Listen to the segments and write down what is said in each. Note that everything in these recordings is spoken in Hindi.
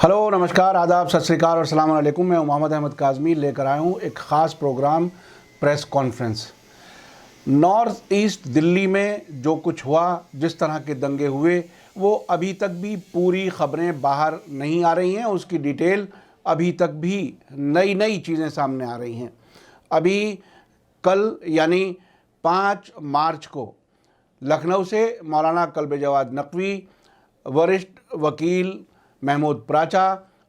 हेलो, नमस्कार, आदाब, सत श्री अकाल और अस्सलाम वालेकुम। मैं मोहम्मद अहमद काज़मी लेकर आया हूँ एक ख़ास programme press conference. North east Delhi में जो कुछ हुआ, जिस तरह के दंगे हुए, वो अभी तक भी पूरी ख़बरें बाहर नहीं आ रही हैं। उसकी डिटेल अभी तक भी नई नई चीज़ें सामने आ रही हैं। अभी कल यानी 5 मार्च को लखनऊ से मौलाना कल्बे जवाद नकवी, वरिष्ठ वकील महमूद प्राचा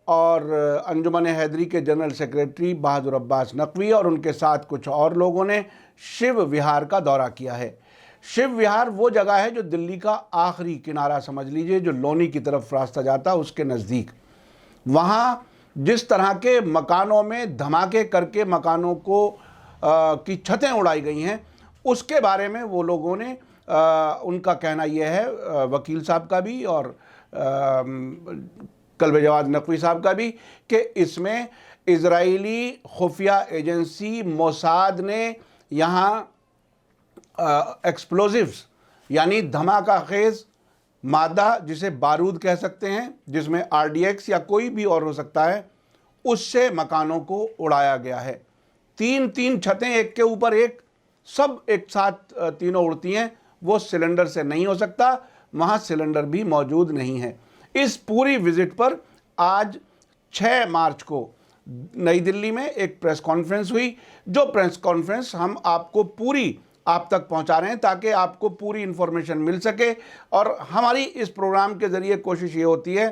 और अंजुमन हैदरी के जनरल सेक्रेटरी बहादुर अब्बास नकवी और उनके साथ कुछ और लोगों ने शिव विहार का दौरा किया है। शिव विहार वो जगह है जो दिल्ली का आखिरी किनारा समझ लीजिए, जो लोनी की तरफ रास्ता जाता है उसके नज़दीक। वहाँ जिस तरह के मकानों में धमाके करके मकानों को की छतें उड़ाई गई हैं, उसके बारे में वो लोगों ने उनका कहना यह है, वकील साहब का भी और कल्बे जवाद नकवी साहब का भी, कि इसमें इजरायली खुफिया एजेंसी मोसाद ने यहाँ एक्सप्लोजिव्स यानी धमाका खेज मादा, जिसे बारूद कह सकते हैं, जिसमें RDX या कोई भी और हो सकता है, उससे मकानों को उड़ाया गया है। 3 छतें एक के ऊपर एक, सब एक साथ तीनों उड़ती हैं। वो सिलेंडर से नहीं हो सकता, वहाँ सिलेंडर भी मौजूद नहीं है। इस पूरी विजिट पर आज 6 मार्च को नई दिल्ली में एक प्रेस कॉन्फ्रेंस हुई, जो प्रेस कॉन्फ्रेंस हम आपको पूरी आप तक पहुंचा रहे हैं ताकि आपको पूरी इन्फॉर्मेशन मिल सके। और हमारी इस प्रोग्राम के ज़रिए कोशिश ये होती है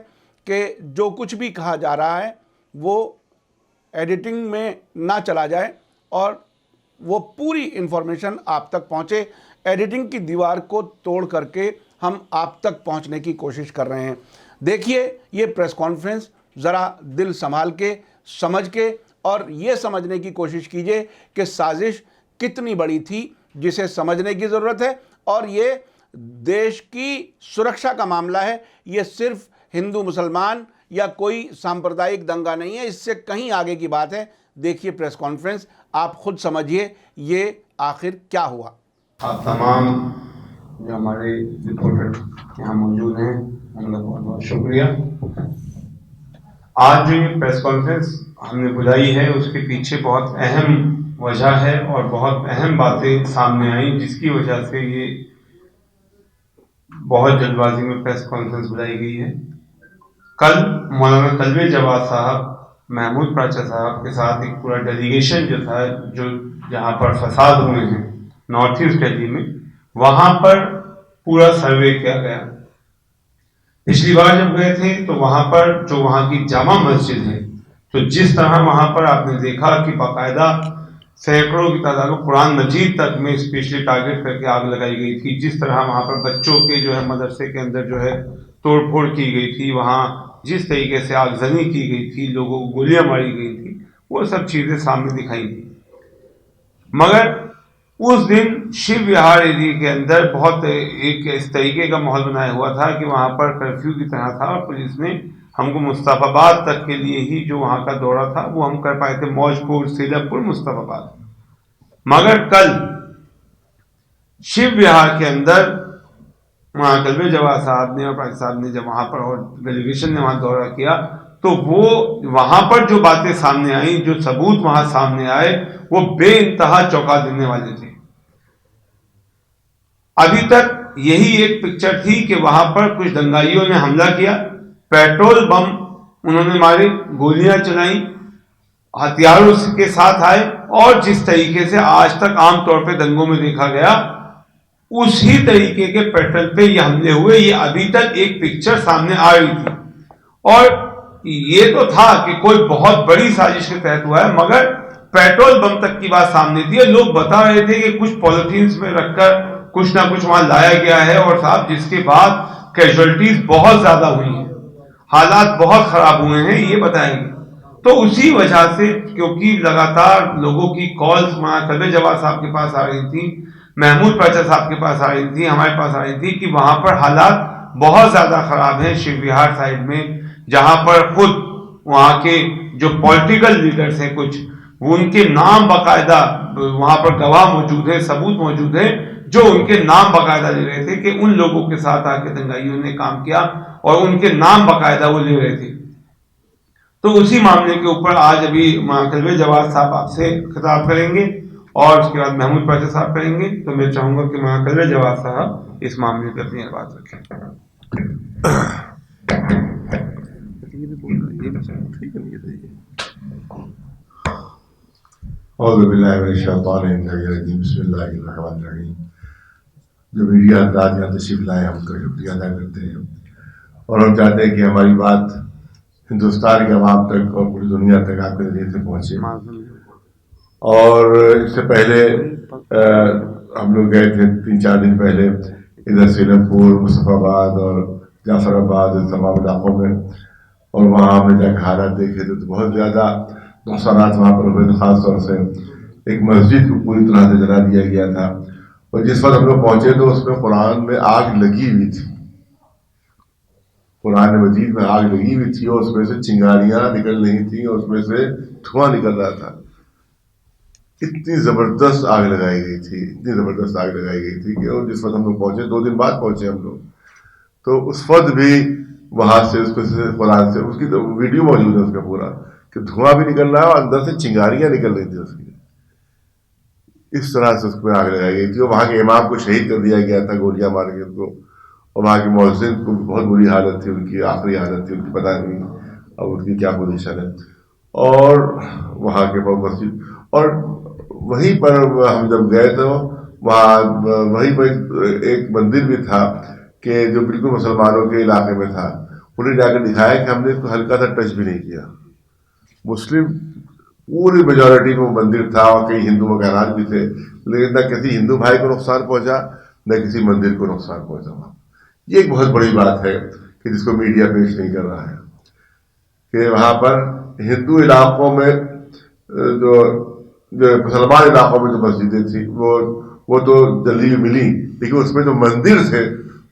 कि जो कुछ भी कहा जा रहा है वो एडिटिंग में ना चला जाए और वो पूरी इन्फॉर्मेशन आप तक पहुंचे। एडिटिंग की दीवार को तोड़ करके हम आप तक पहुंचने की कोशिश कर रहे हैं। देखिए ये प्रेस कॉन्फ्रेंस, ज़रा दिल संभाल के समझ के और ये समझने की कोशिश कीजिए कि साजिश कितनी बड़ी थी, जिसे समझने की ज़रूरत है। और ये देश की सुरक्षा का मामला है, ये सिर्फ हिंदू मुसलमान या कोई सांप्रदायिक दंगा नहीं है, इससे कहीं आगे की बात है। देखिए प्रेस कॉन्फ्रेंस, आप खुद समझिए ये आखिर क्या हुआ। आप तमाम जो हमारे रिपोर्टर यहाँ मौजूद हैं, उनका बहुत बहुत शुक्रिया। आज जो ये प्रेस कॉन्फ्रेंस हमने बुलाई है, उसके पीछे बहुत अहम वजह है और बहुत अहम बातें सामने आई, जिसकी वजह से ये बहुत जल्दबाजी में प्रेस कॉन्फ्रेंस बुलाई गई है। कल मौलाना कल्बे जवाद साहब, महमूद प्राचा साहब के साथ एक पूरा डेलीगेशन जो था, जो जहाँ पर फसाद हुए हैं नॉर्थ ईस्ट दिल्ली में, वहां पर पूरा सर्वे किया गया। पिछली बार जब गए थे तो वहां पर जो वहां की जामा मस्जिद है, तो जिस तरह वहां पर आपने देखा कि बाकायदा सैकड़ों की तादाद में कुरान मजीद तक में स्पेशली टारगेट करके आग लगाई गई थी। जिस तरह वहां पर बच्चों के जो है मदरसे के अंदर जो है तोड़फोड़ की गई थी, वहां जिस तरीके से आगजनी की गई थी, लोगों को गोलियां मारी गई थी, वो सब चीजें सामने दिखाई दी। मगर उस दिन शिव विहार एरिया के अंदर बहुत एक इस तरीके का माहौल बनाया हुआ था कि वहां पर कर्फ्यू की तरह था और पुलिस ने हमको मुस्तफाबाद तक के लिए ही जो वहां का दौरा था वो हम कर पाए थे, मौजपुर, सीलमपुर, मुस्तफाबाद। मगर कल शिव विहार के अंदर वहां कल्बे जवाद साहब ने और प्राचा साहब ने जब वहां पर और डेलीगेशन ने वहां दौरा किया, तो वो वहां पर जो बातें सामने आई, जो सबूत वहां सामने आए, वो बेइंतहा चौंका देने वाले थे। अभी तक यही एक पिक्चर थी कि वहां पर कुछ दंगाइयों ने हमला किया, पेट्रोल बम उन्होंने मारे, गोलियां चलाई, हथियारों के साथ आए और जिस तरीके से आज तक आमतौर पर दंगों में देखा गया, उसी तरीके के पैटर्न पे ये हमले हुए। ये अभी तक एक पिक्चर सामने आ रही थी और ये तो था कि कोई बहुत बड़ी साजिश के तहत हुआ है, मगर पेट्रोल बम तक की बात सामने थी। लोग बता रहे थे कि कुछ पॉलिथीन्स में रखकर कुछ ना कुछ वहां लाया गया है और साहब जिसके बाद कैजुअलिटीज बहुत ज्यादा हुई हैं, हालात बहुत खराब हुए हैं, ये बताएंगे। तो उसी वजह से, क्योंकि लगातार लोगों की कॉल्स कल्बे जवाद साहब के पास आ रही थी, महमूद प्राचा साहब के पास आ रही थी, हमारे पास आ रही थी कि वहां पर हालात बहुत ज्यादा खराब है शिव विहार साइड में, जहां पर खुद वहां के जो पॉलिटिकल लीडर्स हैं कुछ, उनके नाम बाकायदा वहां पर गवाह मौजूद है, सबूत मौजूद है, जो उनके नाम बाकायदा ले रहे थे कि उन लोगों के साथ आके दंगाइयों ने काम किया और उनके नाम बाकायदा वो ले रहे थे। तो उसी मामले के ऊपर आज अभी कलवे जवाद साहब आपसे खिताब करेंगे और उसके बाद महमूद पाशा साहब करेंगे। तो मैं चाहूंगा कि कलवे जवाद साहब इस मामले पर अपनी बात रखें। जो मीडिया हजरात यहाँ तशरीफ लाए हम उनका शुक्रिया अदा करते हैं और हम चाहते हैं कि हमारी बात हिंदुस्तान के अवाम तक और पूरी दुनिया तक आपके जरिए से पहुँचे। और इससे पहले हम लोग गए थे 3-4 दिन पहले इधर सीलमपुर, मुस्तफाबाद और जाफराबाद, इन तमाम इलाकों में, और वहाँ हमने जाकर हालात देखे थे तो बहुत ज़्यादा नुकसानात वहाँ पर हुए। ख़ासतौर से एक मस्जिद को पूरी तरह से जला दिया गया था और जिस वक्त हम लोग पहुँचे तो उसमें कुरान में आग लगी हुई थी, कुरान मजीद में आग लगी हुई थी और उसमें से चिंगारियाँ निकल रही थी और उसमें से धुआं निकल रहा था। इतनी ज़बरदस्त आग लगाई गई थी, इतनी ज़बरदस्त आग लगाई गई थी कि जिस वक्त हम लोग पहुँचे 2 दिन बाद पहुँचे हम लोग, तो उस वक्त भी वहाँ से उसको कुरान से उसकी तो वीडियो मौजूद है उसका पूरा कि धुआं भी निकल रहा है और अंदर से चिंगारियाँ निकल रही थी उसकी। इस तरह से उसमें आग लगाई गई थी और वहाँ के इमाम को शहीद कर दिया गया था गोलियां मार के उनको, और वहाँ के मुअज्जिन को बहुत बुरी हालत थी, उनकी आखिरी हालत थी उनकी, पता नहीं अब उनकी क्या पोजीशन है। और वहाँ के मस्जिद, और वहीं पर हम जब गए तो वहाँ वहीं पर एक मंदिर भी था कि जो बिल्कुल मुसलमानों के इलाके में था। उन्हें जाकर दिखाया कि हमने इसको हल्का सा टच भी नहीं किया। मुस्लिम पूरी मेजॉरिटी में मंदिर था और कई हिंदू मकानात भी थे, लेकिन न किसी हिंदू भाई को नुकसान पहुंचा न किसी मंदिर को नुकसान पहुंचा। ये एक बहुत बड़ी बात है कि जिसको मीडिया पेश नहीं कर रहा है कि वहाँ पर हिंदू इलाकों में जो मुसलमान इलाकों में जो मस्जिदें थी वो तो जल्दी भी मिली, लेकिन उसमें जो मंदिर थे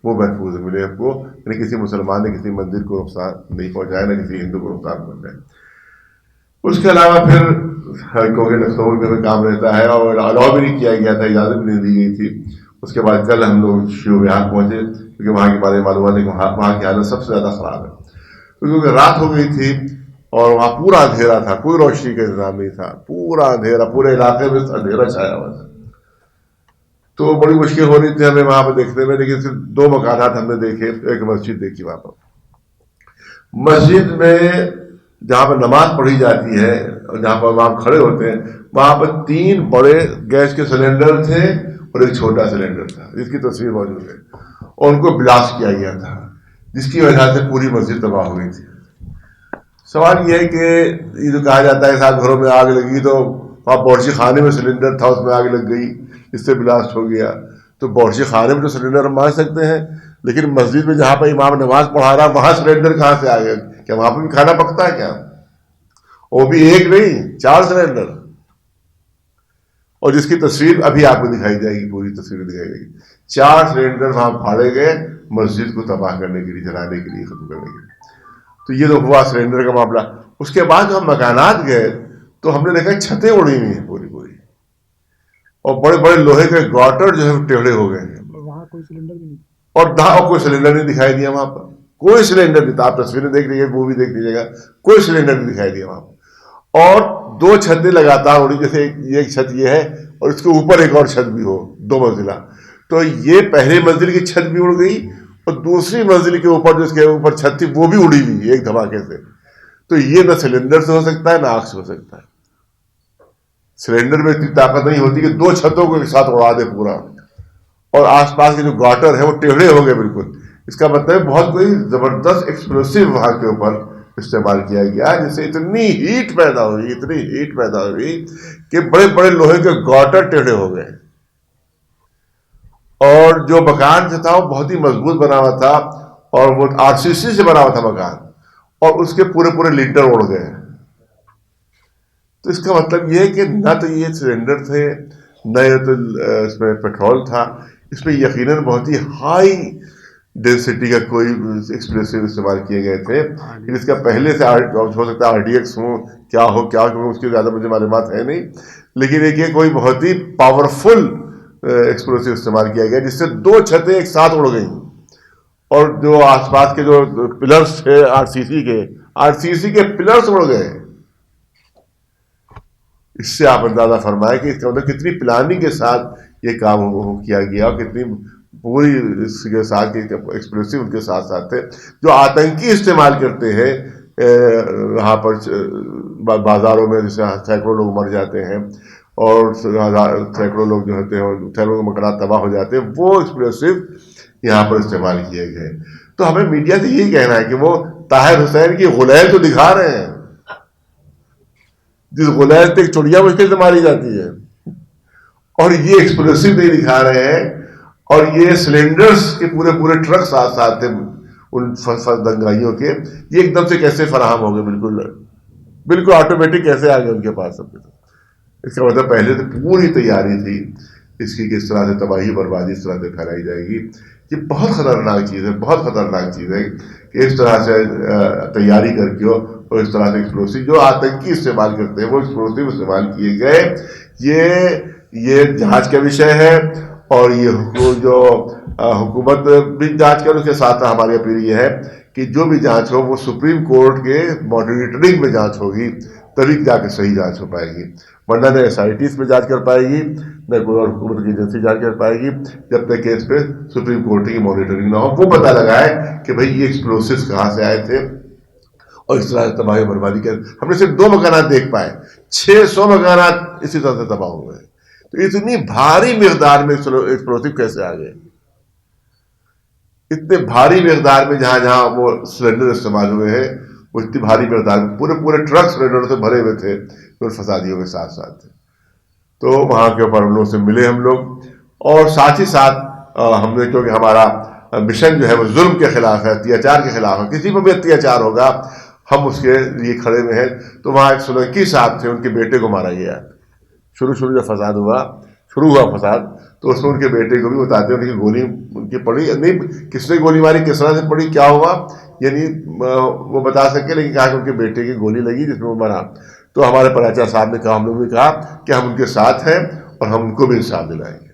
वो महफूज मिले हमको, यानी किसी मुसलमान ने किसी मंदिर को नुकसान नहीं पहुंचाया, न किसी हिंदू को नुकसान पहुंचाया। उसके अलावा फिर क्योंकि नक्सलों में काम रहता है और अलाउ भी नहीं किया गया था, इजाज़त भी नहीं दी गई थी। उसके बाद कल हम लोग शिव विहार पहुंचे क्योंकि वहाँ के बारे में मालूम है कि वहाँ की हालत सबसे ज़्यादा ख़राब है क्योंकि रात हो गई थी और वहाँ पूरा अंधेरा था, कोई रोशनी का इंतजाम नहीं था, पूरा अंधेरा, पूरे इलाके में अंधेरा छाया हुआ था। तो बड़ी मुश्किल हो रही थी हमें वहाँ पर देखने में, लेकिन सिर्फ 2 मकानात हमने देखे। एक मस्जिद देखी वहाँ पर, मस्जिद में जहाँ पर नमाज पढ़ी जाती है और जहाँ पर इमाम खड़े होते हैं वहाँ पर 3 बड़े गैस के सिलेंडर थे और एक छोटा सिलेंडर था जिसकी तस्वीर मौजूद है, और उनको ब्लास्ट किया गया था जिसकी वजह से पूरी मस्जिद तबाह हो गई थी। सवाल यह है कि ये जो कहा जाता है 7 घरों में आग लगी तो वहाँ बावर्ची खाने में सिलेंडर था उसमें आग लग गई, इससे ब्लास्ट हो गया। तो बावर्ची खाने में तो सिलेंडर हम मान सकते हैं, लेकिन मस्जिद में जहाँ पर इमाम नमाज पढ़ा रहा वहाँ सिलेंडर कहाँ से आ गया? क्या वहाँ पर भी खाना पकता है क्या? वो भी 1 नहीं 4 सिलेंडर, और जिसकी तस्वीर अभी आपको दिखाई जाएगी, पूरी तस्वीर दिखाई जाएगी। 4 सिलेंडर वहां फाड़े गए मस्जिद को तबाह करने के लिए, जलाने के लिए, खत्म करने के लिए। तो ये तो हुआ सिलेंडर का मामला। उसके बाद हम मकानात गए तो हमने देखा छतें उड़ी हुई हैं पूरी पूरी, और बड़े बड़े लोहे के गाटर जो है टेढ़े हो गए हैं। वहां कोई सिलेंडर भी नहीं, और वहां कोई सिलेंडर नहीं दिखाई दिया, वहां पर कोई सिलेंडर नहीं था। आप तस्वीरें देख लीजिए, वो भी देख लीजिएगा, कोई सिलेंडर नहीं दिखाई दिया वहां पर। और 2 छतें लगातार उड़ी, जैसे एक छत ये है और इसके ऊपर एक और छत भी हो, 2 मंजिला। तो ये पहले मंजिल की छत भी उड़ गई और दूसरी मंजिल के ऊपर जो इसके ऊपर छत थी वो भी उड़ी हुई एक धमाके से। तो ये ना सिलेंडर से हो सकता है ना आग से हो सकता है। सिलेंडर में इतनी ताकत नहीं होती कि 2 छतों को एक साथ उड़ा दे पूरा, और आसपास के जो गाटर है वो टेढ़े हो गए बिल्कुल। इसका मतलब बहुत कोई जबरदस्त एक्सप्लोसिव वहां के ऊपर इस्तेमाल किया गया, जिससे इतनी हीट पैदा हुई कि बड़े बड़े लोहे के गाटर टेढ़े हो गए। और जो मकान जो था वो बहुत ही मजबूत बना हुआ था और वो आरसीसी से बना हुआ था मकान, और उसके पूरे पूरे लिंटर उड़ गए। तो इसका मतलब ये है कि न तो ये सिलेंडर थे, न ये तो इसमें पेट्रोल था, इसमें यकीनन बहुत ही हाई डेंसिटी का कोई एक्सप्लोसिव इस्तेमाल किए गए थे। फिर इसका पहले से हो सकता है RDX हो, क्या हो उसकी ज़्यादा मुझे मालूमात है नहीं, लेकिन एक ये कोई बहुत ही पावरफुल एक्सप्लोसिव इस्तेमाल किया गया जिससे 2 छतें एक साथ उड़ गई और जो आसपास के जो पिलर्स थे आरसीसी के पिलर्स उड़ गए। इससे आप अंदाजा फरमाए कि इसका मतलब कितनी प्लानिंग के साथ ये काम किया गया और कितनी पूरी इसके साथ एक्सप्लोसिव उनके साथ साथ थे जो आतंकी इस्तेमाल करते हैं यहाँ पर बाजारों में, जैसे सैकड़ों लोग मर जाते हैं और सैकड़ों लोग जो होते हैं सैकड़ों के मकान तबाह हो जाते हैं, वो एक्सप्लोसिव यहाँ पर इस्तेमाल किए गए। तो हमें मीडिया से यही कहना है कि वो ताहिर हुसैन की गुलैल तो दिखा रहे हैं, जिस गुलैल पे चुड़िया मुश्किल से मारी जाती है, और ये एक्सप्लोसिव नहीं दिखा रहे हैं। और ये सिलेंडर्स के पूरे पूरे ट्रक साथ साथ थे उन दंगाइयों के, ये एकदम से कैसे फराहम हो गए, बिल्कुल ऑटोमेटिक कैसे आ गए उनके पास सब। इसका मतलब पहले तो पूरी तैयारी थी इसकी, किस तरह से तबाही बर्बादी इस तरह से फैलाई जाएगी। ये बहुत खतरनाक चीज़ है, बहुत खतरनाक चीज़ है कि इस तरह से तैयारी करके और इस तरह से एक्सप्लोसिव जो आतंकी इस्तेमाल करते हैं वो एक्सप्लोसिव इस्तेमाल किए गए। ये जांच का विषय है और ये जो हुकूमत भी जांच करे, उसके साथ हमारी अपील ये है कि जो भी जांच हो वो सुप्रीम कोर्ट के मॉनिटरिंग में जांच होगी, तभी जाकर सही जांच हो पाएगी। वरना न SITs पे जांच कर पाएगी, न कोई और हुकूमत की एजेंसी जांच कर पाएगी, जब तक केस पे सुप्रीम कोर्ट की मॉनिटरिंग ना हो, वो पता लगाए कि भाई ये एक्सप्लोसिव्स कहाँ से आए थे और इस तरह से तबाही बर्बादी कर। हमने सिर्फ 2 मकानात देख पाए, 600 मकानात इसी तरह से तबाह हो गए। तो इतनी भारी मिकदार में एक्सप्लोसिव कैसे आ गए? इतने भारी मिकदार में जहां जहां वो सिलेंडर इस्तेमाल हुए हैं, वो इतनी भारी मिकदार में पूरे पूरे ट्रक सिलेंडर से भरे हुए थे जो फसादियों के साथ साथ थे। तो वहां के ऊपर हम लोग से मिले हम लोग, और साथ ही साथ हमने, क्योंकि हमारा मिशन जो है वो जुल्म के खिलाफ है, अत्याचार के खिलाफ है, किसी पर भी अत्याचार होगा हम उसके लिए खड़े में हैं। तो वहाँ एक सोलंकी साहब थे, उनके बेटे को मारा गया। शुरू जब फसाद शुरू हुआ फसाद, तो उसमें उनके बेटे को भी बताते हैं, उनकी गोली उनकी पड़ी नहीं, किसने गोली मारी, किस तरह से पड़ी, क्या हुआ, यानी वो बता सके, लेकिन कहा कि उनके बेटे की गोली लगी जिसमें वो मरा। तो हमारे प्राचार्य साहब ने कहा, हम लोग ने कहा कि हम उनके साथ हैं और हम उनको भी इंसाफ दिलाएंगे।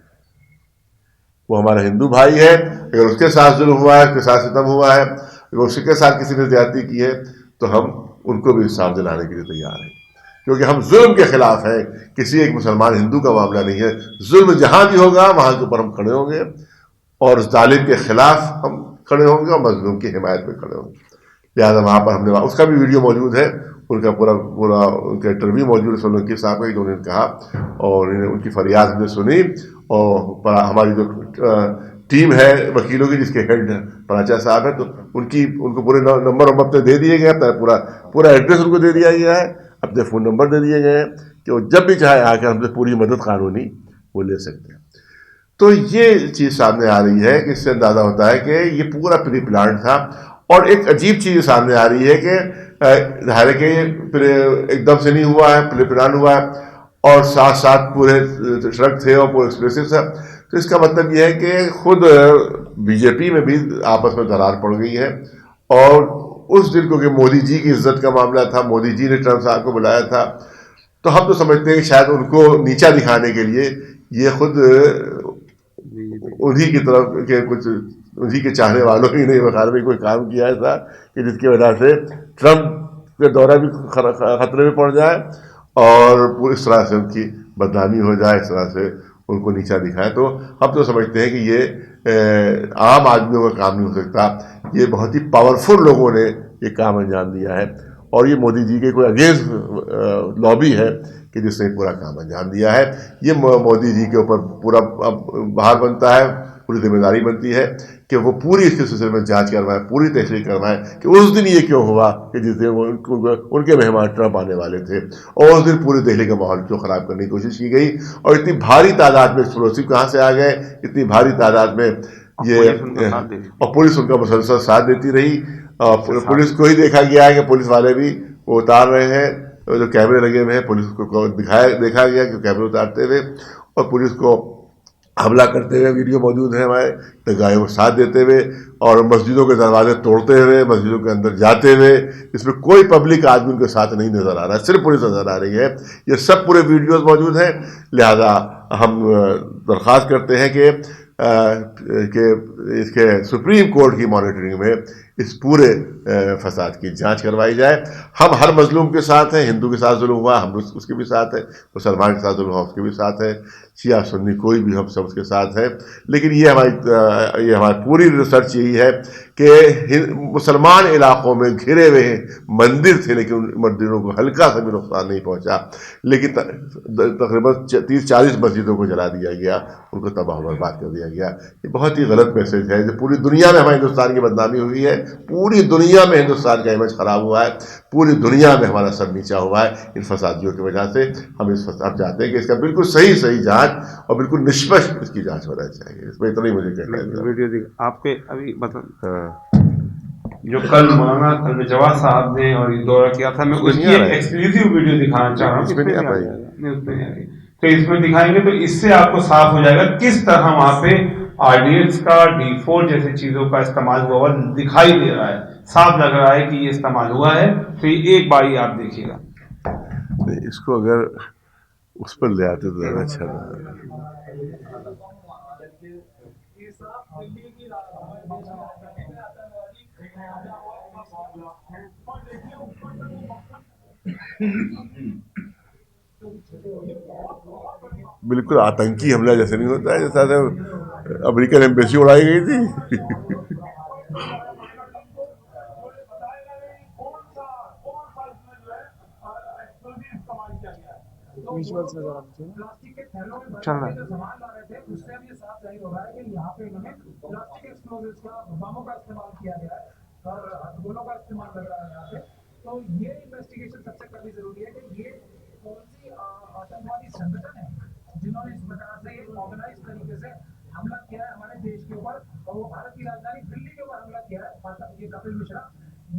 वो हमारा हिंदू भाई है, अगर उसके साथ जुल्म हुआ है, उसके साथ सितम हुआ है, अगर उसके साथ किसी ने ज्यादती की है, तो हम उनको भी इंसाफ दिलाने के लिए तैयार हैं, क्योंकि हम जुल्म के खिलाफ हैं। किसी एक मुसलमान हिंदू का मामला नहीं है, जुल्म जहां भी होगा वहां के ऊपर हम खड़े होंगे और जालिम के खिलाफ हम खड़े होंगे और मजलूम की हिमायत में खड़े होंगे। लिहाजा वहां पर हमने, उसका भी वीडियो मौजूद है, उनका पूरा उनका इंटरव्यू मौजूद है सोलंकी साहब का, जो उन्होंने कहा, और उनकी फरियाद हमने सुनी। और हमारी जो टीम है वकीलों की, जिसके हेड प्राचार्य साहब है, तो उनको पूरे नंबर अपने दे दिए गए, पूरा एड्रेस उनको दे दिया गया है, अपने फ़ोन नंबर दे दिए गए हैं कि वो जब भी चाहे आकर हमसे पूरी मदद कानूनी वो ले सकते हैं। तो ये चीज़ सामने आ रही है कि इससे अंदाज़ा होता है कि ये पूरा प्री प्लान था। और एक अजीब चीज़ सामने आ रही है कि ज़ाहिर है कि एकदम से नहीं हुआ है, प्री प्लान हुआ है, और साथ साथ पूरे ट्रक थे और पूरे एक्सप्रेसिव था। तो इसका मतलब यह है कि खुद बीजेपी में भी आपस में दरार पड़ गई है। और उस दिन क्योंकि मोदी जी की इज्जत का मामला था, मोदी जी ने ट्रम्प साहब को बुलाया था, तो हम तो समझते हैं कि शायद उनको नीचा दिखाने के लिए ये खुद उन्हीं की तरफ के कुछ उन्हीं के चाहने वालों ही ने बखार में कोई काम किया था कि जिसकी वजह से ट्रम्प का दौरा भी खतरे में पड़ जाए और पूरी इस तरह से उनकी बदनामी हो जाए, इस तरह से उनको नीचा दिखाए। तो हम तो समझते हैं कि ये आम आदमियों का काम नहीं हो सकता, ये बहुत ही पावरफुल लोगों ने ये काम अंजाम दिया है, और ये मोदी जी के कोई अगेंस्ट लॉबी है कि जिसने पूरा काम अंजाम दिया है। ये मोदी जी के ऊपर पूरा भार बनता है, पूरी जिम्मेदारी बनती है कि वो पूरी इसके सिलसिले में जांच करवाएं, पूरी तहकीक करवाएं कि उस दिन ये क्यों हुआ कि जिस दिन उनके मेहमान ट्रंप आने वाले थे, और उस दिन पूरी दिल्ली का माहौल क्यों ख़राब करने की कोशिश की गई, और इतनी भारी तादाद में एक्सप्लोसिव कहाँ से आ गए, इतनी भारी तादाद में ये, और पुलिस उनका मुसलसल साथ देती रही। पुलिस को ही देखा गया है कि पुलिस वाले भी वो उतार रहे हैं, जो कैमरे लगे हुए हैं, पुलिस को देखा गया कि कैमरे उतारते हुए और पुलिस को हमला करते हुए वीडियो मौजूद है हमारे, दंगाइयों को साथ देते हुए और मस्जिदों के दरवाजे तोड़ते हुए, मस्जिदों के अंदर जाते हुए। इसमें कोई पब्लिक आदमी उनके साथ नहीं नज़र आ रहा है, सिर्फ पुलिस नज़र आ रही है। ये सब पूरे वीडियोस मौजूद हैं। लिहाजा हम दरख्वास्त करते हैं कि कि इसके सुप्रीम कोर्ट की मॉनिटरिंग में इस पूरे फसाद की जांच करवाई जाए। हम हर मजलूम के साथ हैं, हिंदू के साथ जुल्म हुआ हम उसके भी साथ हैं, मुसलमान के साथ जुल्म हुआ उसके भी साथ हैं, शिया सुन्नी कोई भी हम सब उसके साथ हैं। लेकिन ये हमारी पूरी रिसर्च यही है कि मुसलमान इलाकों में घिरे हुए मंदिर थे, लेकिन उन मंदिरों को हल्का सा भी नुकसान नहीं पहुंचा, लेकिन तकरीबन 30-40 मस्जिदों को जला दिया गया, उनको तबाह बर्बाद कर दिया गया। ये बहुत ही गलत मैसेज है जो पूरी दुनिया में हमारे हिंदुस्तान की बदनामी हुई है, पूरी दुनिया में हिंदुस्तान का इमेज खराब हुआ है, पूरी दुनिया में हमारा सर नीचा हुआ है इन फसादियों की वजह से। हम चाहते हैं कि इसका बिल्कुल सही जांच और बिल्कुल निष्पक्ष इसकी जांच होना चाहिए। इसमें इतना ही मुझे कहना है। वीडियो आपके अभी जो कल मौलाना कल जवाद साहब ने और ये दौरा किया था, मैं उसकी एक एक्सक्लूसिव वीडियो दिखाना चाह रहा हूँ। इसमें नहीं आ पाई, तो इसमें दिखाएंगे तो इससे आपको साफ हो जाएगा किस तरह वहां पे आरडीएक्स का D4 जैसी चीजों का इस्तेमाल हुआ हुआ दिखाई दे रहा है, साफ लग रहा है कि ये इस्तेमाल हुआ है। तो ये एक बार ही आप देखिएगा, इसको अगर उस पर ले आते तो ज्यादा अच्छा था। बिल्कुल आतंकी हमला जैसे नहीं होता है, जैसा अमेरिकन एम्बेसी उड़ाई गई थी। प्लास्टिक के थैलों में भरे जो सामान ला रहे थे, उससे अब ये साफ जाहिर हो रहा है कि यहाँ पे इन्होंने प्लास्टिक एक्सप्लोजिव्स का, बमों का इस्तेमाल किया गया है और हथगोलों का इस्तेमाल लग रहा है यहाँ पे। तो ये इन्वेस्टिगेशन सबसे करनी जरूरी है कि ये कौन सी आतंकवादी संगठन है जिन्होंने इस प्रकार से ये ऑर्गेनाइज तरीके से हमला किया है हमारे देश के ऊपर, और वो भारत की राजधानी दिल्ली के ऊपर हमला किया है। ये कपिल मिश्रा,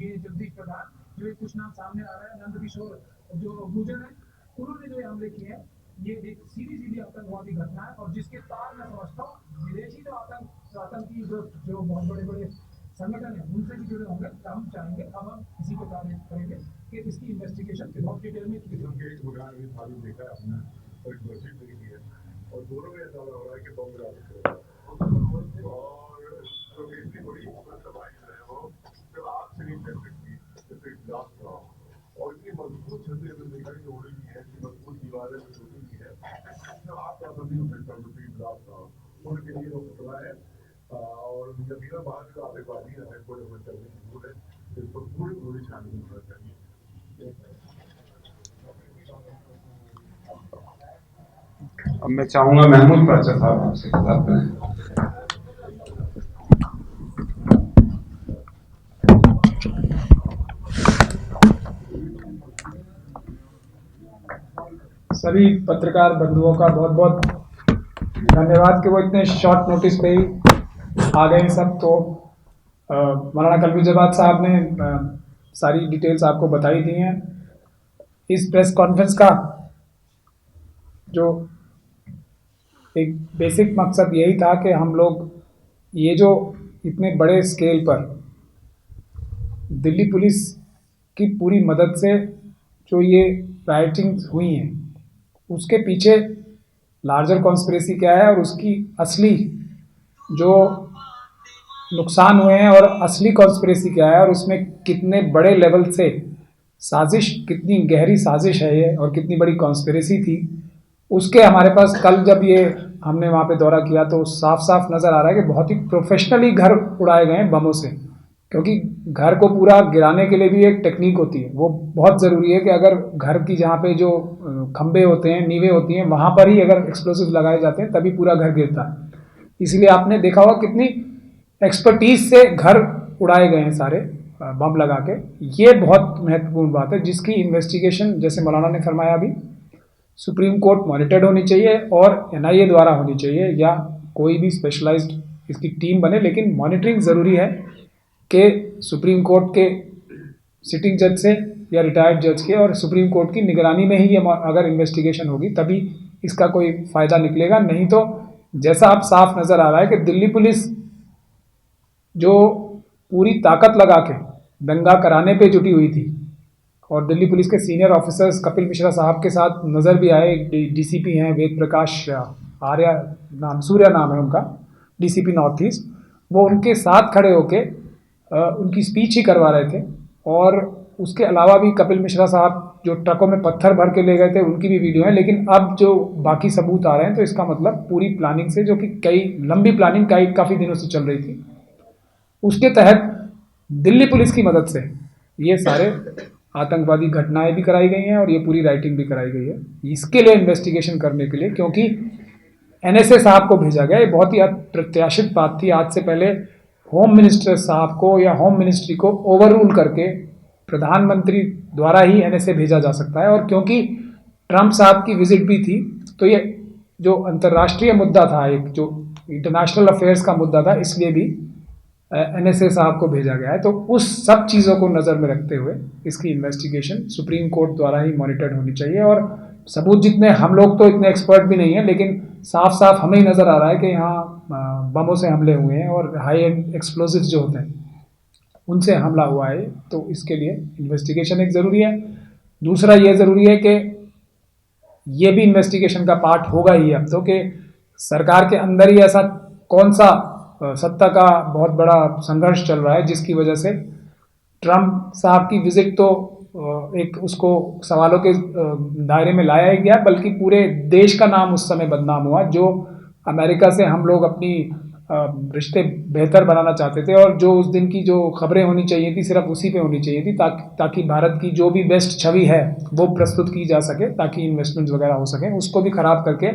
ये जगदीश प्रधान, जो कुछ नाम सामने आ रहा है, नंदकिशोर जो गुर्जर है, उन्होंने जो हमले किए हैं, ये एक सीधी आतंकवादी घटना है। और जिसके तार मैं समझता हूँ विदेशी जो आतंकी जो बहुत बड़े संगठन है उनसे भी जुड़े होंगे। तो हम चाहेंगे, अब हम इसी को टारगेट करेंगे कि इसकी इन्वेस्टिगेशन बहुत डिटेल में की जाए। देखा है हमने और एक मस्जिद देखी है, और दोनों में ऐसा हो रहा है कि बम गिरा सकते हैं और इतनी बड़ी तबाही जो है वो जब आग से नहीं फैल सकती, जैसे ब्लास्ट हुआ और इतनी मजबूत छतरी हमने देखा कि उड़ी हुई है, इतनी मजबूत दीवारें टूटी हुई है, जब आग का असर नहीं हो सकता, ब्लास्ट हुआ उनके लिए वो खतरा है। और यकीन बाहर जो आतंकवादी है कोई चलने की जरूरत है, इस पर पूरी छानबीन होना चाहिए। अब मैं चाहूंगा महमूद पाचा साहब आपसे बात करें। सभी पत्रकार बंधुओं का बहुत बहुत धन्यवाद कि वो इतने शॉर्ट नोटिस पे ही आ गए सब। तो मौलाना कलवी जवाद साहब ने सारी डिटेल्स आपको बताई दी हैं। इस प्रेस कॉन्फ्रेंस का जो एक बेसिक मकसद यही था कि हम लोग ये जो इतने बड़े स्केल पर दिल्ली पुलिस की पूरी मदद से जो ये राइटिंग्स हुई हैं उसके पीछे लार्जर कॉन्स्पिरेसी क्या है और उसकी असली जो नुकसान हुए हैं और असली कॉन्स्पिरेसी क्या है और उसमें कितने बड़े लेवल से साजिश, कितनी गहरी साजिश है ये और कितनी बड़ी कॉन्स्पिरेसी थी, उसके हमारे पास कल जब ये हमने वहाँ पे दौरा किया तो साफ साफ नज़र आ रहा है कि बहुत ही प्रोफेशनली घर उड़ाए गए हैं बमों से। क्योंकि घर को पूरा गिराने के लिए भी एक टेक्निक होती है, वो बहुत ज़रूरी है कि अगर घर की जहाँ पे जो खंबे होते हैं, नींवें होती हैं, वहाँ पर ही अगर एक्सप्लोसिव लगाए जाते हैं तभी पूरा घर गिरता है। इसलिए आपने देखा होगा कितनी एक्सपर्टीज से घर उड़ाए गए हैं सारे बम लगा के। ये बहुत महत्वपूर्ण बात है जिसकी इन्वेस्टिगेशन, जैसे मौलाना ने फरमाया अभी, सुप्रीम कोर्ट मॉनिटर्ड होनी चाहिए और NIA द्वारा होनी चाहिए या कोई भी स्पेशलाइज्ड इसकी टीम बने। लेकिन मॉनिटरिंग ज़रूरी है कि सुप्रीम कोर्ट के सिटिंग जज से या रिटायर्ड जज के और सुप्रीम कोर्ट की निगरानी में ही ये अगर इन्वेस्टिगेशन होगी तभी इसका कोई फ़ायदा निकलेगा। नहीं तो जैसा अब साफ नज़र आ रहा है कि दिल्ली पुलिस जो पूरी ताकत लगा के दंगा कराने पे जुटी हुई थी और दिल्ली पुलिस के सीनियर ऑफिसर्स कपिल मिश्रा साहब के साथ नज़र भी आए, DCP हैं वेद प्रकाश आर्या नाम, सूर्या नाम है उनका, डीसीपी नॉर्थ ईस्ट, वो उनके साथ खड़े होके उनकी स्पीच ही करवा रहे थे। और उसके अलावा भी कपिल मिश्रा साहब जो ट्रकों में पत्थर भर के ले गए थे, उनकी भी वीडियो है। लेकिन अब जो बाकी सबूत आ रहे हैं, तो इसका मतलब पूरी प्लानिंग से, जो कि कई लंबी प्लानिंग काफ़ी दिनों से चल रही थी, उसके तहत दिल्ली पुलिस की मदद से ये सारे आतंकवादी घटनाएं भी कराई गई हैं और ये पूरी राइटिंग भी कराई गई है। इसके लिए इन्वेस्टिगेशन करने के लिए, क्योंकि एनएसए साहब को भेजा गया, ये बहुत ही अप्रत्याशित बात थी। आज से पहले होम मिनिस्टर साहब को या होम मिनिस्ट्री को ओवररूल करके प्रधानमंत्री द्वारा ही एनएसए भेजा जा सकता है। और क्योंकि ट्रंप साहब की विजिट भी थी, तो ये जो अंतर्राष्ट्रीय मुद्दा था, एक जो इंटरनेशनल अफेयर्स का मुद्दा था, इसलिए भी एनएसए साहब को भेजा गया है। तो उस सब चीज़ों को नज़र में रखते हुए इसकी इन्वेस्टिगेशन सुप्रीम कोर्ट द्वारा ही मॉनिटर्ड होनी चाहिए। और सबूत जितने, हम लोग तो इतने एक्सपर्ट भी नहीं हैं, लेकिन साफ साफ हमें ही नज़र आ रहा है कि यहाँ बमों से हमले हुए हैं और हाई एंड एक्सप्लोजिव जो होते हैं उनसे हमला हुआ है। तो इसके लिए इन्वेस्टिगेशन एक ज़रूरी है। दूसरा ये ज़रूरी है कि ये भी इन्वेस्टिगेशन का पार्ट होगा ही अब तो, कि सरकार के अंदर ही ऐसा कौन सा सत्ता का बहुत बड़ा संघर्ष चल रहा है जिसकी वजह से ट्रंप साहब की विजिट तो एक उसको सवालों के दायरे में लाया ही गया, बल्कि पूरे देश का नाम उस समय बदनाम हुआ। जो अमेरिका से हम लोग अपनी रिश्ते बेहतर बनाना चाहते थे और जो उस दिन की जो खबरें होनी चाहिए थी सिर्फ उसी पे होनी चाहिए थी, ताकि भारत की जो भी बेस्ट छवि है वो प्रस्तुत की जा सके, ताकि इन्वेस्टमेंट्स वगैरह हो सकें, उसको भी खराब करके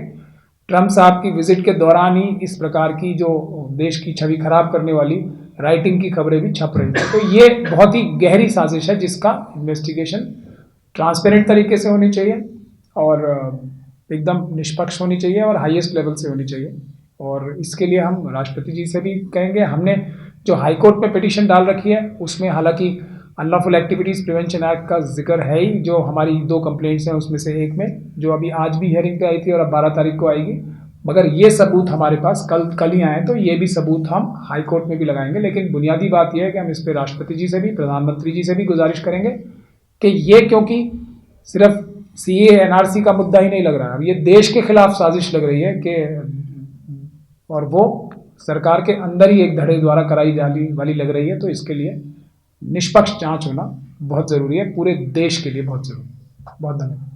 ट्रंप साहब की विजिट के दौरान ही इस प्रकार की जो देश की छवि खराब करने वाली राइटिंग की खबरें भी छप रही थी। तो ये बहुत ही गहरी साजिश है जिसका इन्वेस्टिगेशन ट्रांसपेरेंट तरीके से होनी चाहिए और एकदम निष्पक्ष होनी चाहिए और हाईएस्ट लेवल से होनी चाहिए। और इसके लिए हम राष्ट्रपति जी से भी कहेंगे। हमने जो हाई कोर्ट में पिटीशन डाल रखी है उसमें हालांकि अनलॉफुल एक्टिविटीज़ प्रिवेंशन एक्ट का जिक्र है ही, जो हमारी 2 कंप्लेंट्स हैं उसमें से एक में, जो अभी आज भी हियरिंग पे आई थी और अब 12 तारीख को आएगी। मगर ये सबूत हमारे पास कल ही आए, तो ये भी सबूत हम हाई कोर्ट में भी लगाएंगे। लेकिन बुनियादी बात यह है कि हम इस पर राष्ट्रपति जी से भी, प्रधानमंत्री जी से भी गुजारिश करेंगे कि ये, क्योंकि सिर्फ सीए एनआरसी का मुद्दा ही नहीं लग रहा है, अब ये देश के खिलाफ साजिश लग रही है कि, और वो सरकार के अंदर ही एक धड़े द्वारा कराई जाने वाली लग रही है। तो इसके लिए निष्पक्ष जांच होना बहुत ज़रूरी है, पूरे देश के लिए बहुत ज़रूरी है। बहुत धन्यवाद।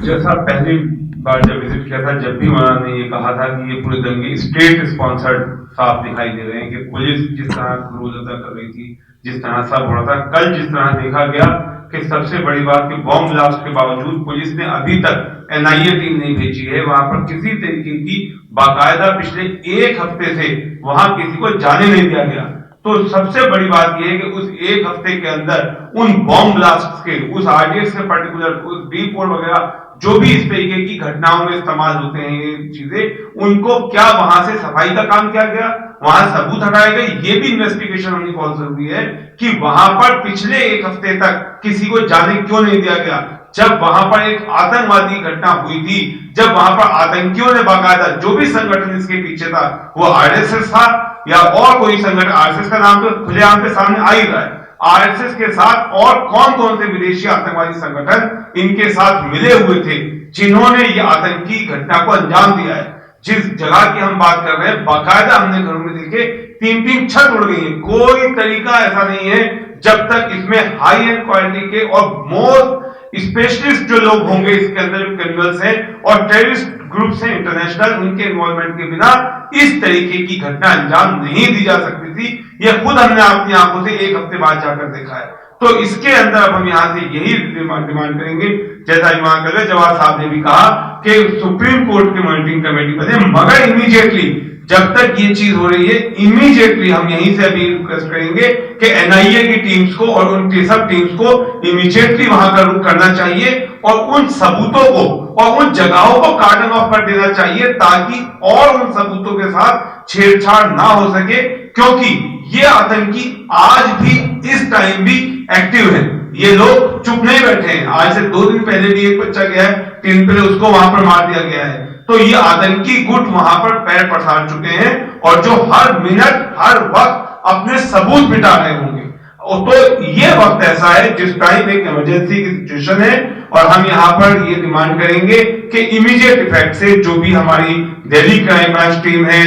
जैसा पहली बार जब विजिट किया था, जब भी उन्होंने ये कहा था कि ये पूरे दंगे स्टेट स्पॉन्सर्ड साफ दिखाई दे रहे हैं, कि पुलिस जिस तरह रोल अदा कर रही थी, जिस तरह सब हो रहा था, कल जिस तरह देखा गया कि सबसे बड़ी बात कि बॉम्ब ब्लास्ट के बावजूद पुलिस ने अभी तक एनआईए टीम नहीं भेजी है वहां पर, किसी तरीके की बाकायदा पिछले 1 हफ्ते से वहां किसी को जाने नहीं दिया गया। तो सबसे बड़ी बात यह है कि उस 1 हफ्ते के अंदर उन बॉम्ब ब्लास्ट के, उस आरडीएक्स के पर्टिकुलर, उस B4 वगैरह जो भी इस तरीके की घटनाओं में इस्तेमाल होते हैं ये चीजें, उनको क्या वहां से सफाई का काम किया गया, वहां सबूत हटाए गए, ये भी इन्वेस्टिगेशन होनी बहुत जरूरी है कि वहां पर पिछले 1 हफ्ते तक किसी को जाने क्यों नहीं दिया गया। जब वहां पर एक आतंकवादी घटना हुई थी, जब वहां पर आतंकियों ने बाकायदा, जो भी संगठन इसके पीछे था, वो आरएसएस था या और कोई संगठन, आरएसएस का नाम तो खुलेआम के सामने आ ही रहा है, आरएसएस के साथ और कौन कौन से विदेशी आतंकवादी संगठन इनके साथ मिले हुए थे जिन्होंने ये आतंकी घटना को अंजाम दिया है। जिस जगह की हम बात कर रहे हैं, बाकायदा हमने घरों में देखे 3-3 छत उड़ गई है। कोई तरीका ऐसा नहीं है जब तक इसमें हाई एंड क्वालिटी के और मोस्ट स्पेशलिस्ट जो लोग होंगे इसके अंदर, जो क्रिमिनल्स हैं और टेररिस्ट ग्रुप्स हैं इंटरनेशनल, उनके इन्वॉल्वमेंट के बिना इस तरीके की घटना अंजाम नहीं दी जा सकती थी। यह खुद हमने अपनी आंखों से 1 हफ्ते बाद जाकर देखा है। तो इसके अंदर अब हम यहां से यही डिमांड करेंगे, जैसा वहां कर जवाब साहब ने भी कहा कि सुप्रीम कोर्ट की मॉनिटरिंग कमेटी बने, मगर इमीडिएटली जब तक ये चीज हो रही है, इमीडिएटली हम यहीं से अभी रिक्वेस्ट करेंगे कि एनआईए की टीम्स को और उनकी सब टीम्स को इमीडिएटली वहां का रुख करना चाहिए और उन सबूतों को और उन जगहों को कार्डन ऑफ कर देना चाहिए, ताकि और उन सबूतों के साथ छेड़छाड़ ना हो सके, क्योंकि ये आतंकी आज भी इस टाइम भी एक्टिव है। ये लोग चुप नहीं बैठे हैं। आज से 2 दिन पहले भी एक बच्चा गया है, 3 पहले उसको वहां पर मार दिया गया है। तो ये आतंकी गुट वहां पर पैर पसार चुके हैं और जो हर मिनट हर वक्त अपने सबूत मिटा रहे होंगे। तो ये वक्त ऐसा है जिस टाइम एक इमरजेंसी की सिचुएशन है और हम यहाँ पर ये डिमांड करेंगे कि इमीडिएट इफेक्ट से जो भी हमारी दिल्ली क्राइम ब्रांच टीम है,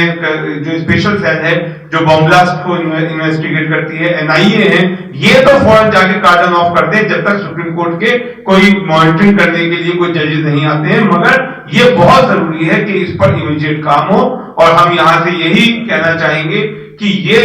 जो स्पेशल सेल है जो बॉम्ब ब्लास्ट को इन्वेस्टिगेट करती है, एनआईए है, ये तो फौरन जाके कार्डन ऑफ कर दे जब तक सुप्रीम कोर्ट के कोई मॉनिटरिंग करने के लिए कोई जजेस नहीं आते हैं। मगर ये बहुत जरूरी है कि इस पर इमीडिएट काम हो। और हम यहाँ से यही कहना चाहेंगे कि ये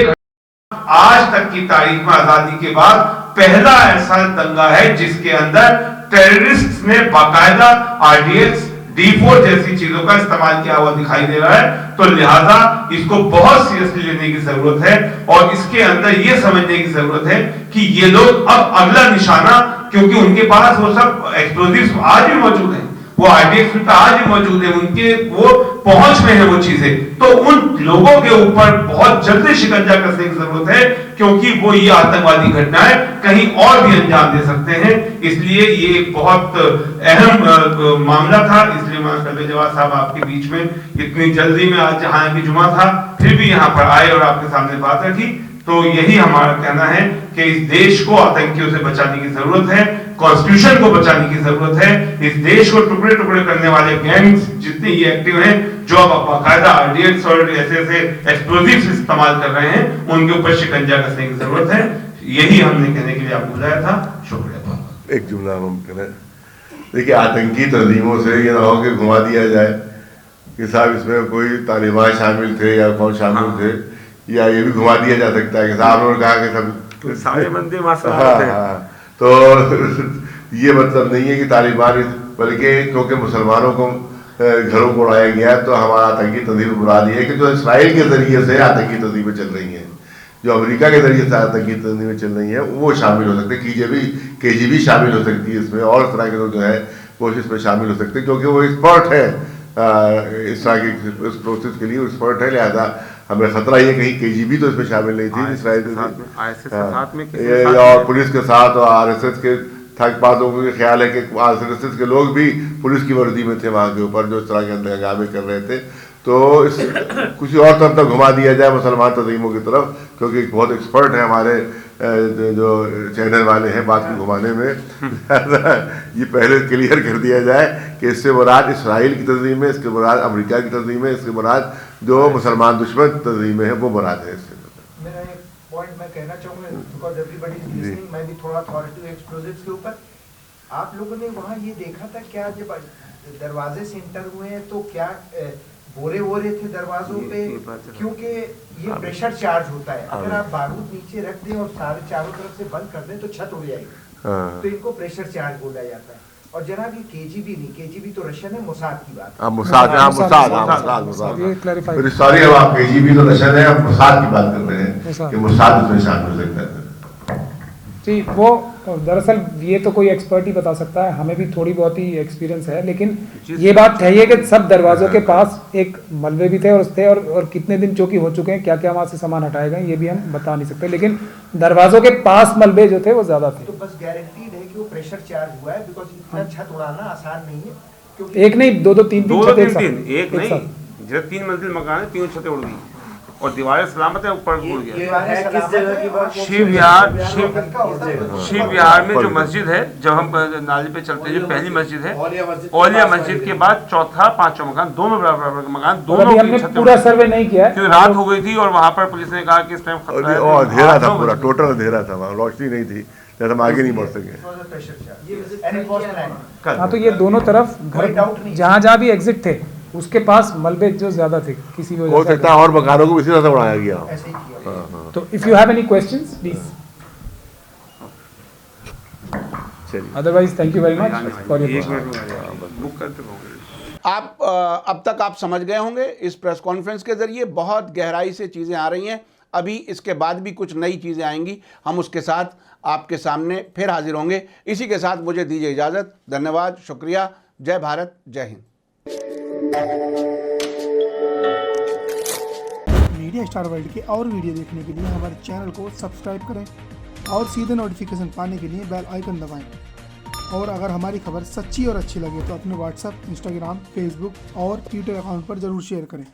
आज तक की तारीख में आजादी के बाद पहला ऐसा दंगा है जिसके अंदर टेररिस्ट ने बाकायदा आरडीएक्स, D4 जैसी चीजों का इस्तेमाल किया हुआ दिखाई दे रहा है। तो लिहाजा इसको बहुत सीरियसली लेने की जरूरत है और इसके अंदर यह समझने की जरूरत है कि ये लोग अब अगला निशाना, क्योंकि उनके पास वो सब एक्सप्लोजिव्स आज भी मौजूद है, वो आरडीएक्स में आज भी मौजूद है, उनके वो पहुंच में है वो चीजें, तो उन लोगों के ऊपर बहुत जल्दी शिकंजा कसने की जरूरत है क्योंकि वो ये आतंकवादी घटनाएं कहीं और भी अंजाम दे सकते हैं। इसलिए ये एक बहुत अहम मामला था। इसलिए मैं कलबे जवाद साहब आपके बीच में इतनी जल्दी में, आज जहां की जुमा था फिर भी यहाँ पर आए और आपके सामने बात रखी। तो यही हमारा कहना है कि इस देश को आतंकियों से बचाने की जरूरत है, कॉन्स्टिट्यूशन को बचाने की जरूरत है। इस देश को टुकड़े टुकड़े करने वाले गैंग्स जितने ये एक्टिव हैं, जो अब बाकायदा आरडीएक्स और ऐसे एक्सप्लोजिव्स इस्तेमाल कर रहे हैं, उनके ऊपर शिकंजा कसने की जरूरत है। यही हमने कहने के लिए आपको बुलाया था। शुक्रिया। एक जुमला हम करें, देखिए आतंकी तंजीमों से ये ना हो कि घुमा दिया जाए कि साहब इसमें कोई तालिबान शामिल थे या कौन शामिल थे, या ये भी घुमा दिया जा सकता है कि साहब ने कहा कि सब सारे बंदे तो ये मतलब नहीं है कि तालिबान, बल्कि क्योंकि मुसलमानों को घरों को उड़ाया गया तो हमारा आतंकी तंजीम मुराद ये है कि जो इसराइल के जरिए से आतंकी तंजीमें चल रही हैं, जो अमेरिका के जरिए से आतंकी तंजीमें चल रही हैं, वो शामिल हो सकते हैं। केजीबी शामिल हो सकती है इसमें, और इस तरह के लोग जो है वो इसमें शामिल हो सकते हैं क्योंकि वो एक्सपर्ट है इस तरह की इस प्रोसेस के लिए एक्सपर्ट है। लिहाजा हमें खतरा ये कहीं केजीबी तो इसमें शामिल नहीं थी इसराइल के, और पुलिस के साथ और आरएसएस के थक बातों को ख्याल है कि आरएसएस के लोग भी पुलिस की वर्दी में थे वहाँ के ऊपर, जो इस तरह के हंगामे कर रहे थे। तो इस किसी और तरफ तक घुमा दिया जाए मुसलमान तंजीमों की तरफ, क्योंकि बहुत एक्सपर्ट हैं हमारे जो चैनल वाले हैं बात को घुमाने में। ये पहले क्लियर कर दिया जाए कि इससे मुराद इसराइल की तंजीम है, इसके मुराद अमेरिका की तंजीम है, इसके मुराद जो मुसलमान दुश्मन तंजीमें हैं वो मुराद है। इसके मेरा एक पॉइंट मैं कहना चाहूँगा, बिकॉज एवरीबॉडी इज लिसनिंग, मैं भी थोड़ा अथॉरिटी एक्सप्लोजिव्स के ऊपर, आप लोगों ने वहाँ ये देखा था क्या जब दरवाजे से इंटर हुए हैं तो क्या बोरे थे दरवाजों पे, क्योंकि ये प्रेशर चार्ज होता है। अगर आप बारूद नीचे रख दें और सारे चारों तरफ से बंद कर दें तो छत उड़ जाएगी, तो इनको प्रेशर चार्ज बोला जाता है। और जनाब ये केजीबी नहीं, केजीबी तो रशियन है, मोसाद की बात है। सॉरी अब आप केजीबी तो रशियन है, आप मोसाद की बात कर रहे हैं कि मोसाद इसमें शामिल हो सकता है। जी, वो दरअसल ये तो कोई एक्सपर्ट ही बता सकता है, हमें भी थोड़ी बहुत ही एक्सपीरियंस है, लेकिन ये बात है ये कि सब दरवाजों के पास एक मलबे भी थे और कितने दिन चौकी हो चुके हैं, क्या क्या वहाँ से सामान हटाए गए ये भी हम बता नहीं सकते, लेकिन दरवाजों के पास मलबे जो थे वो ज्यादा थे। तो बस गारंटीड है कि वो प्रेशर चार्ज हुआ है, बिकॉज इतना छत उड़ाना आसान नहीं है, क्योंकि एक नहीं दो तीन एक नहीं, जब 3 मंजिल मकान है, 3 छतें उड़ गई और दीवारें सलामत है, ऊपर उड़ गया। शिव विहार में जो मस्जिद है, जब हम नाली पे चलते हैं, जो पहली मस्जिद है औलिया मस्जिद के बाद चौथा 5वां मकान, दोनों बराबर के मकान, दोनों हमने पूरा सर्वे नहीं किया क्योंकि रात हो गई थी और वहाँ पर पुलिस ने कहा कि इस टाइम खतरा है, अंधेरा था, पूरा टोटल अंधेरा था, वहाँ रोशनी नहीं थी, जैसे हम आगे नहीं बढ़ सके। हाँ, तो ये दोनों तरफ घर जहाँ भी एग्जिट थे उसके पास मलबे जो ज्यादा थे, किसी वजह से हो सकता है और मकानों को इसी तरह से उड़ाया गया। तो if you have any questions please, otherwise thank you very much for your. आप अब तक आप समझ गए होंगे इस प्रेस कॉन्फ्रेंस के जरिए बहुत गहराई से चीज़ें आ रही हैं। अभी इसके बाद भी कुछ नई चीज़ें आएंगी, हम उसके साथ आपके सामने फिर हाजिर होंगे। इसी के साथ मुझे दीजिए इजाज़त। धन्यवाद, शुक्रिया, जय भारत, जय हिंद। मीडिया स्टार वर्ल्ड के और वीडियो देखने के लिए हमारे चैनल को सब्सक्राइब करें और सीधे नोटिफिकेशन पाने के लिए बेल आइकन दबाएं। और अगर हमारी खबर सच्ची और अच्छी लगे तो अपने व्हाट्सएप, इंस्टाग्राम, फेसबुक और ट्विटर अकाउंट पर ज़रूर शेयर करें।